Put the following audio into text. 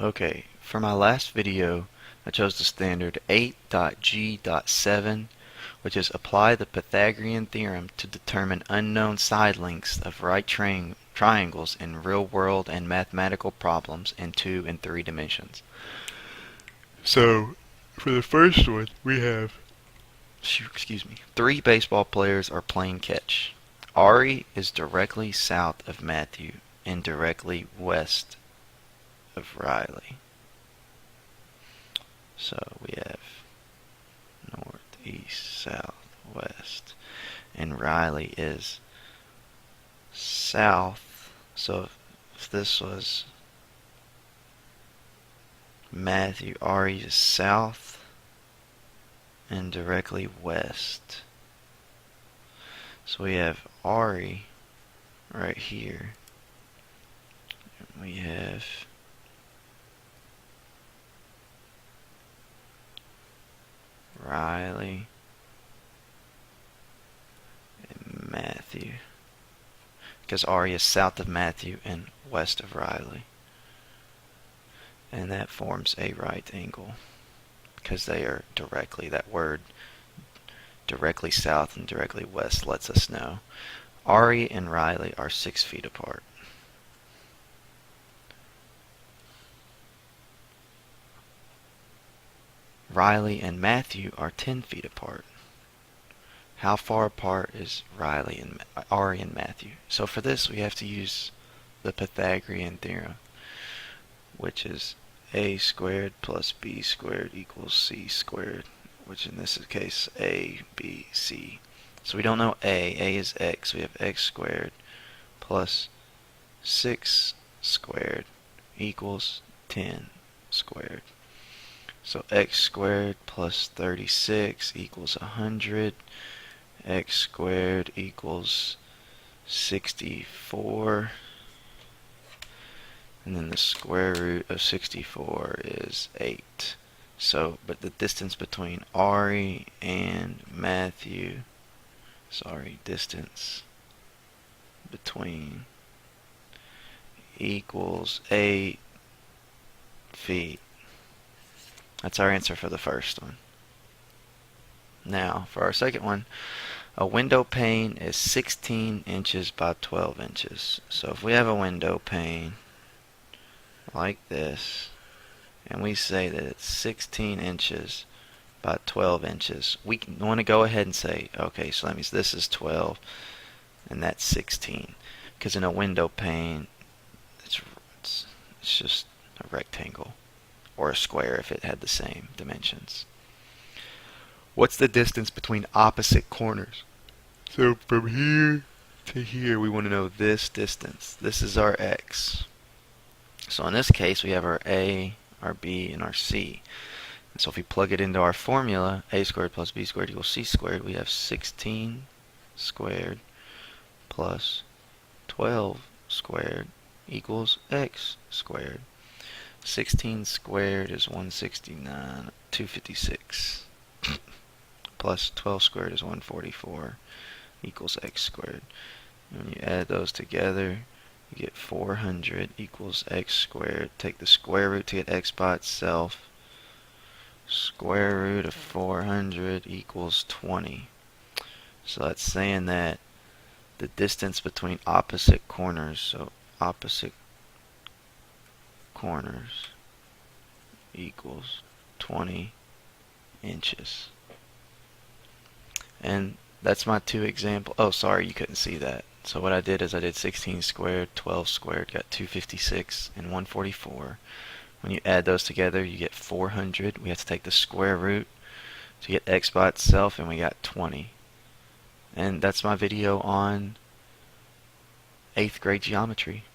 Okay, for my last video, I chose the standard 8.G.7, which is apply the Pythagorean theorem to determine unknown side lengths of right triangles in real-world and mathematical problems in 2 and 3 dimensions. So, for the first one, we have, excuse me, 3 baseball players are playing catch. Ari is directly south of Matthew and directly west of Riley. So we have north, east, south, west. And Riley is south. So if this was Matthew, Ari is south and directly west. So we have Ari right here. And we have Riley and Matthew, because Ari is south of Matthew and west of Riley, and that forms a right angle because they are directly, that word directly south and directly west lets us know Ari and Riley are 6 feet apart. Riley and Matthew are 10 feet apart. How far apart is Riley and Ari and Matthew? So for this we have to use the Pythagorean theorem, which is a squared plus b squared equals c squared, which in this case a, b, c. So we don't know a. A is x. We have x squared plus 6 squared equals 10 squared. So x squared plus 36 equals 100. X squared equals 64. And then the square root of 64 is 8. So, but the distance between Ari and Matthew, distance between equals 8 feet. That's our answer for the first one. Now, for our second one, a window pane is 16 inches by 12 inches. So if we have a window pane like this, and we say that it's 16 inches by 12 inches, we want to go ahead and say, okay, so that means this is 12 and that's 16. Because in a window pane, it's just a rectangle, or a square if it had the same dimensions. What's the distance between opposite corners? So from here to here, we want to know this distance. This is our x. So in this case, we have our a, our b, and our c. And so if we plug it into our formula, a squared plus b squared equals c squared, we have 16 squared plus 12 squared equals x squared. 16 squared is 169, 256. Plus 12 squared is 144 equals x squared. And when you add those together, you get 400 equals x squared. Take the square root to get x by itself. Square root of 400 equals 20. So that's saying that the distance between opposite corners, so opposite corners equals 20 inches. And that's my 2 examples. Oh, sorry, you couldn't see that. So what I did is I did 16 squared, 12 squared, got 256 and 144. When you add those together, you get 400. We have to take the square root to get x by itself, and we got 20. And that's my video on 8th grade geometry.